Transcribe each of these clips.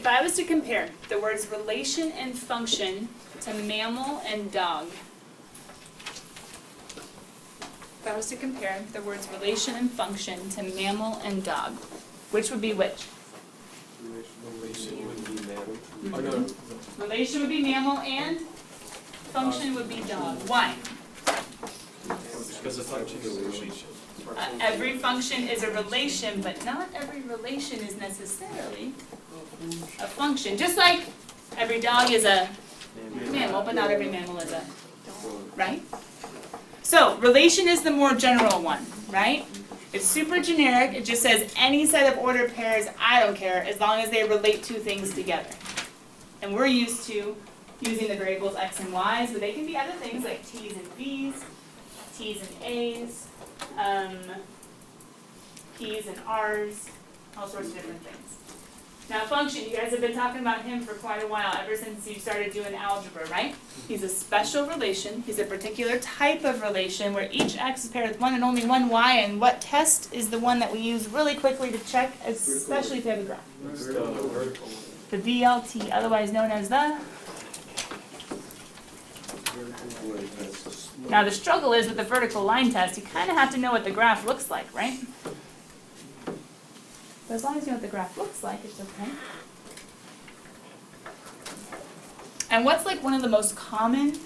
If I was to compare the words relation and function to mammal and dog, if I was to compare the words relation and function to mammal and dog, which would be which? Relation would be mammal. Mhm. Oh, no. Relation would be mammal and function would be dog. Why? Because the function is a relation. Every function is a relation, but not every relation is necessarily a function. Just like every dog is a mammal, but not every mammal is a, right? So, relation is the more general one, right? It's super generic. It just says any set of ordered pairs, I don't care, as long as they relate two things together. And we're used to using the variables x and y's, but they can be other things like t's and b's, t's and a's, p's and r's, all sorts of different things. Now function, you guys have been talking about him for quite a while, ever since you started doing algebra, right? He's a special relation. He's a particular type of relation where each x is paired with one and only one y, and what test is the one that we use really quickly to check, especially if you have a graph? Vertical. The VLT, otherwise known as the... Now the struggle is with the vertical line test, you kind of have to know what the graph looks like, right? But as long as you know what the graph looks like, it's okay. And what's like one of the most common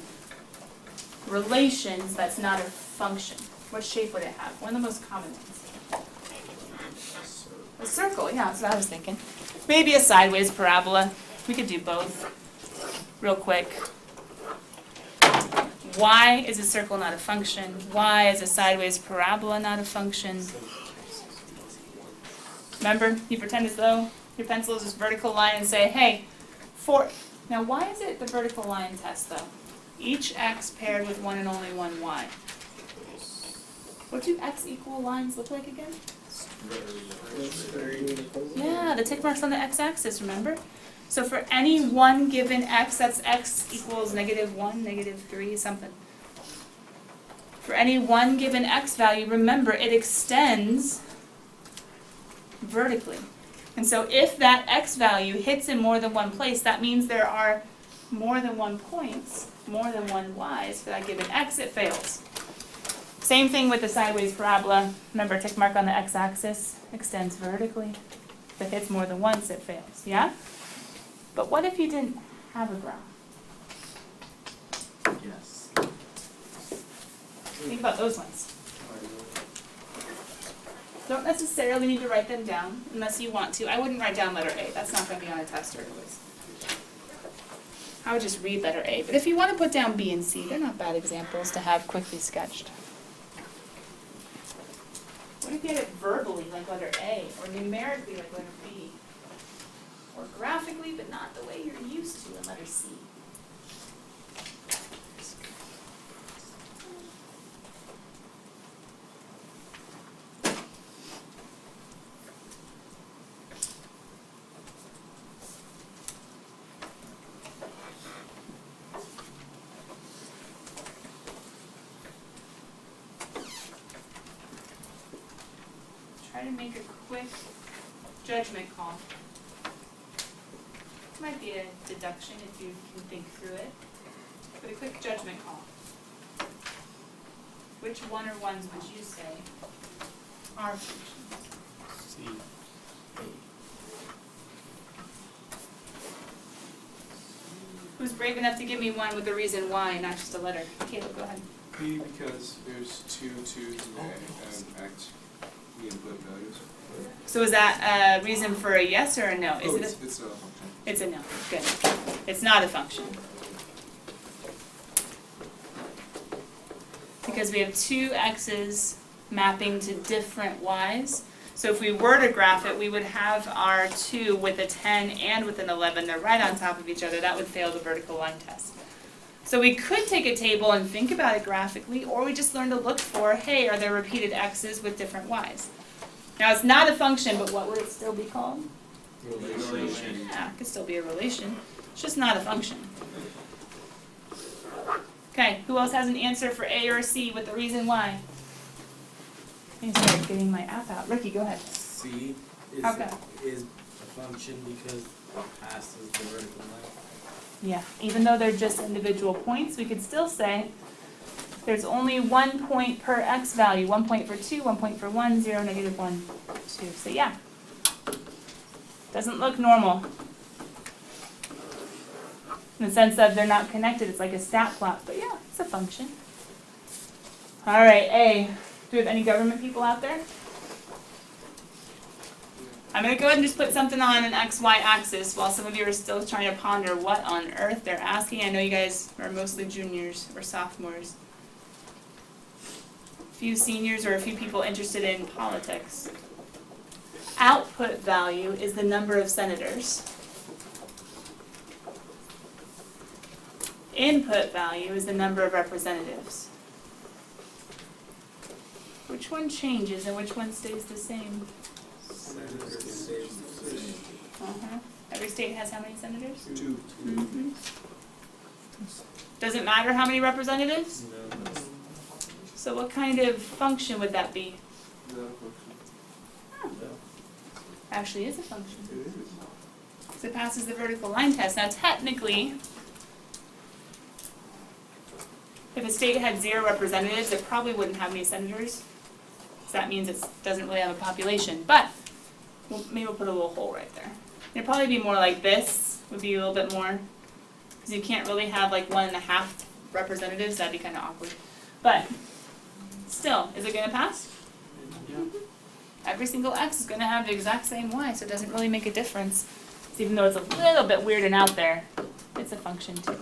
relations that's not a function? What shape would it have? One of the most common ones. A circle, yeah, that's what I was thinking. Maybe a sideways parabola. We could do both real quick. Why is a circle not a function? Why is a sideways parabola not a function? Remember, you pretend as though your pencil is this vertical line and say, hey, now why is it the vertical line test though? Each x paired with one and only one y. What do x equal lines look like again? Yeah, the tick marks on the x-axis, remember? So for any one given x, that's x equals -1, -3, something. For any one given x value, remember, it extends vertically. And so if that x value hits in more than one place, that means there are more than one points, more than one y's for that given x, it fails. Same thing with the sideways parabola. Remember, tick mark on the x-axis extends vertically. If it hits more than once, it fails. Yeah? But what if you didn't have a graph? Yes. Think about those ones. Don't necessarily need to write them down unless you want to. I wouldn't write down letter A. That's not going to be on a test or a quiz. I would just read letter A. But if you want to put down B and C, they're not bad examples to have quickly sketched. What if you had it verbally, like letter A, or numerically, like letter B? Or graphically, but not the way you're used to in letter C? Try to make a quick judgment call. It might be a deduction if you can think through it, but a quick judgment call. Which one or ones would you say are functions? C. Who's brave enough to give me one with a reason why, not just a letter? Caleb, go ahead. B, because there's two twos and X, the input values. So is that a reason for a yes or a no? Is it It's a, a function. it's a no. Good. It's not a function. Because we have two x's mapping to different y's. So if we were to graph it, we would have our 2 with a 10 and with an 11. They're right on top of each other. That would fail the vertical line test. So we could take a table and think about it graphically, or we just learn to look for, hey, are there repeated x's with different y's? Now it's not a function, but what would it still be called? Relation. Yeah, it could still be a relation. It's just not a function. Okay, who else has an answer for A or C with the reason why? I need to start getting my app out. Ricky, go ahead. C is, Okay. is function because it passes the vertical line. Yeah, even though they're just individual points, we could still say there's only 1 point per x value, 1 point for 2, 1 point for 1, 0, negative 1, 2. So yeah, doesn't look normal. In the sense that they're not connected, it's like a stat plot, but yeah, it's a function. All right, A, do we have any government people out there? I'm going to go ahead and just put something on an XY axis while some of you are still trying to ponder what on earth they're asking. I know you guys are mostly juniors or sophomores. A few seniors or a few people interested in politics. Output value is the number of senators. Input value is the number of representatives. Which one changes and which one stays the same? Every state has how many senators? 2. Mm-hmm. Does it matter how many representatives? No. So what kind of function would that be? Actually is a function. It is. So it passes the vertical line test. Now technically, if a state had 0 representatives, it probably wouldn't have any senators. So that means it doesn't really have a population. But maybe we'll put a little hole right there. It'd probably be more like this, would be a little bit more, because you can't really have like 1.5 representatives, that'd be kind of awkward. But still, is it going to pass? Yeah. Every single x is going to have the exact same y, so it doesn't really make a difference. So even though it's a little bit weird and out there, it's a function too.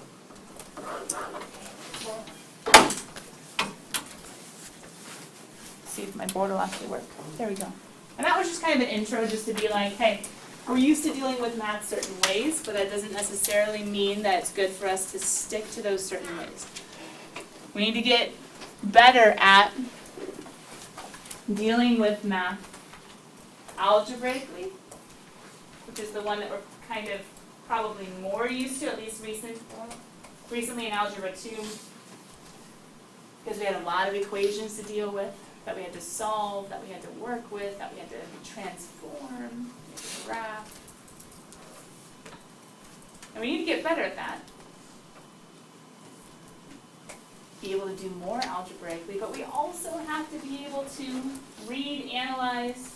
See if my board will actually work. There we go. And that was just kind of an intro just to be like, hey, we're used to dealing with math certain ways, but that doesn't necessarily mean that it's good for us to stick to those certain ways. We need to get better at dealing with math algebraically, which is the one that we're kind of probably more used to, at least recently in Algebra 2, because we had a lot of equations to deal with, that we had to solve, that we had to work with, that we had to transform, graph. And we need to get better at that. Be able to do more algebraically, but we also have to be able to read, analyze,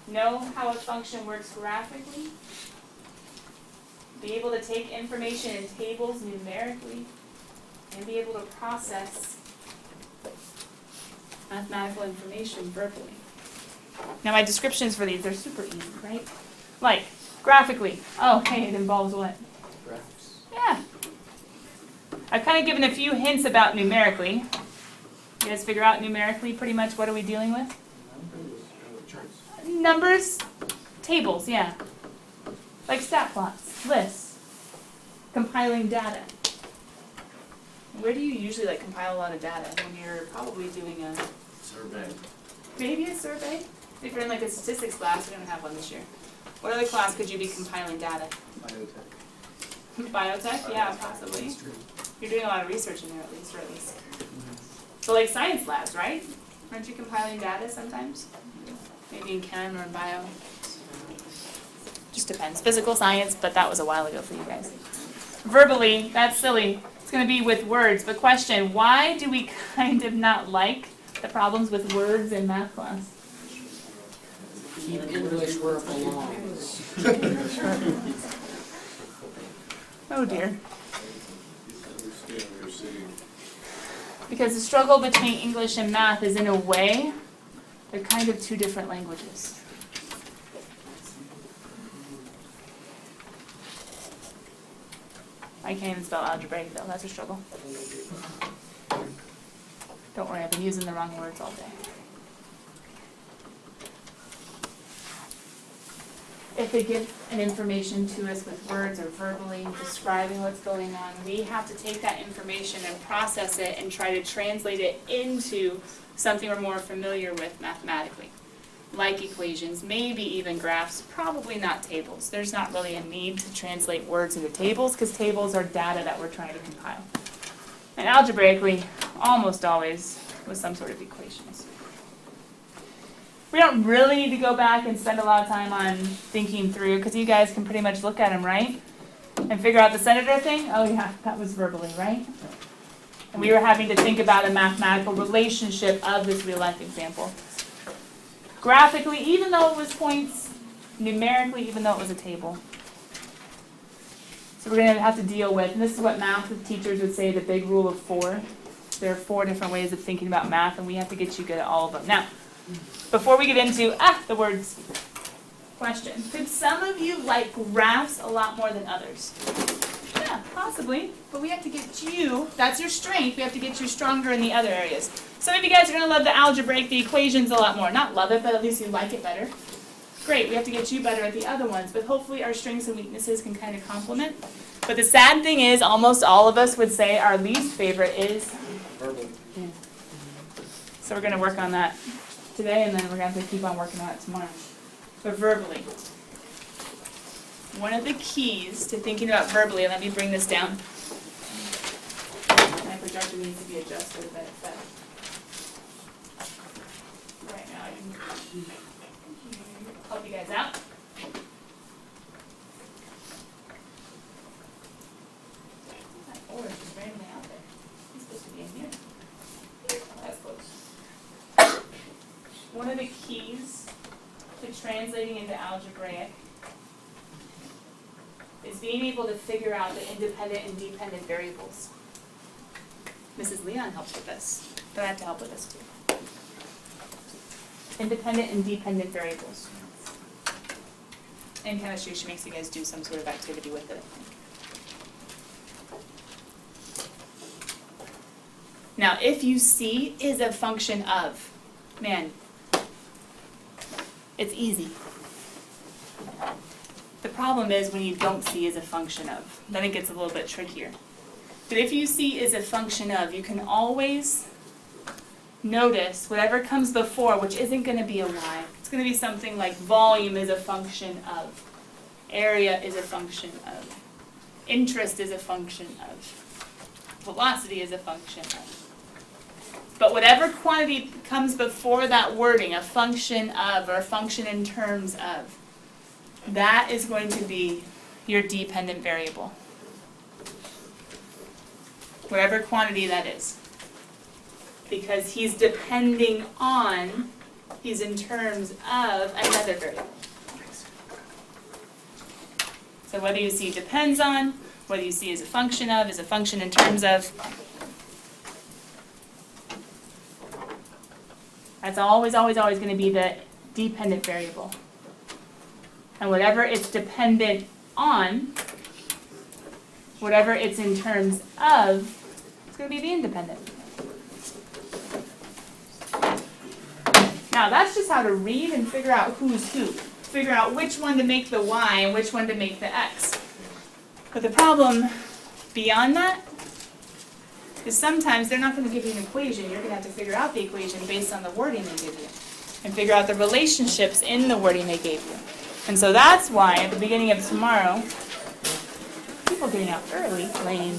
know how a function works graphically, be able to take information in tables numerically, and be able to process mathematical information verbally. Now my descriptions for these are super easy, right? Like, graphically. Oh, hey, it involves what? Graphs. Yeah. I've kind of given a few hints about numerically. You guys figure out numerically pretty much what are we dealing with? Charts. Numbers, tables, yeah. Like stat plots, lists, compiling data. Where do you usually like compile a lot of data? When you're probably doing a Survey. maybe a survey? If you're in like a statistics class, we don't have one this year. What other class could you be compiling data? Biotech. Biotech? Yeah, possibly. You're doing a lot of research in there at least, or at least. So like science labs, right? Aren't you compiling data sometimes? Maybe in chem or in bio. Just depends. Physical science, but that was a while ago for you guys. Verbally, that's silly. It's going to be with words. But question, why do we kind of not like the problems with words in math class? Keep English where it belongs. Oh dear. Understand what you're saying. Because the struggle between English and math is in a way, they're kind of two different languages. I can't even spell algebraic though, that's a struggle. Don't worry, I've been using the wrong words all day. If they give an information to us with words or verbally describing what's going on, we have to take that information and process it and try to translate it into something we're more familiar with mathematically. Like equations, maybe even graphs, probably not tables. There's not really a need to translate words into tables because tables are data that we're trying to compile. And algebraically, almost always with some sort of equations. We don't really need to go back and spend a lot of time on thinking through, because you guys can pretty much look at them, right? And figure out the senator thing? Oh yeah, that was verbally, right? And we were having to think about a mathematical relationship of this real life example. Graphically, even though it was points, numerically, even though it was a table. So we're going to have to deal with, and this is what math teachers would say, the big rule of 4. There are 4 different ways of thinking about math, and we have to get you good at all of them. Now, before we get into, the words, question. Could some of you like graphs a lot more than others? Yeah, possibly, but we have to get you, that's your strength, we have to get you stronger in the other areas. Some of you guys are going to love the algebraic, the equations a lot more. Not love it, but at least you like it better. Great, we have to get you better at the other ones, but hopefully our strengths and weaknesses can kind of complement. But the sad thing is, almost all of us would say our least favorite is Verbal. so we're going to work on that today, and then we're going to have to keep on working on it tomorrow. But verbally. One of the keys to thinking about verbally, and let me bring this down. My projector needs to be adjusted a bit. But right now I can help you guys out. That orange is randomly out there. He's supposed to be in here. Oh, that's close. One of the keys to translating into algebraic is being able to figure out the independent and dependent variables. Mrs. Leon helps with this, but I have to help with this too. Independent and dependent variables. In chemistry, she makes you guys do some sort of activity with it, I think. Now, if you see is a function of, man, it's easy. The problem is when you don't see is a function of. Then it gets a little bit trickier. But if you see is a function of, you can always notice whatever comes before, which isn't going to be a y. It's going to be something like volume is a function of. Area is a function of. Interest is a function of. Velocity is a function of. But whatever quantity comes before that wording, a function of or a function in terms of, that is going to be your dependent variable. Whatever quantity that is. Because he's depending on, he's in terms of another variable. So whether you see depends on, whether you see is a function of, is a function in terms of, that's always, always, always going to be the dependent variable. And whatever it's dependent on, whatever it's in terms of, it's going to be the independent. Now that's just how to read and figure out who's who. Figure out which one to make the y and which one to make the x. But the problem beyond that is sometimes they're not going to give you an equation. You're going to have to figure out the equation based on the wording they give you. And figure out the relationships in the wording they gave you. And so that's why at the beginning of tomorrow, people getting out early, lame.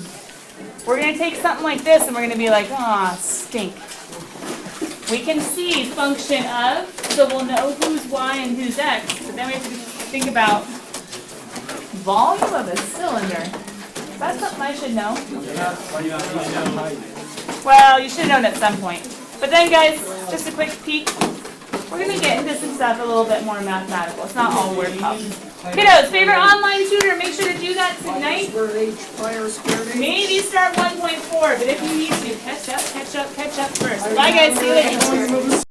We're going to take something like this and we're going to be like, aw, stink. We can see function of, so we'll know who's y and who's x, but then we have to think about volume of a cylinder. Is that something I should know? Well, you should have known at some point. But then guys, just a quick peek. We're going to get into some stuff a little bit more mathematical. It's not all word problems. Kiddos, favorite online tutor, make sure to do that tonight. Maybe start 1.4, but if you need to, catch up first. Bye guys, see you later.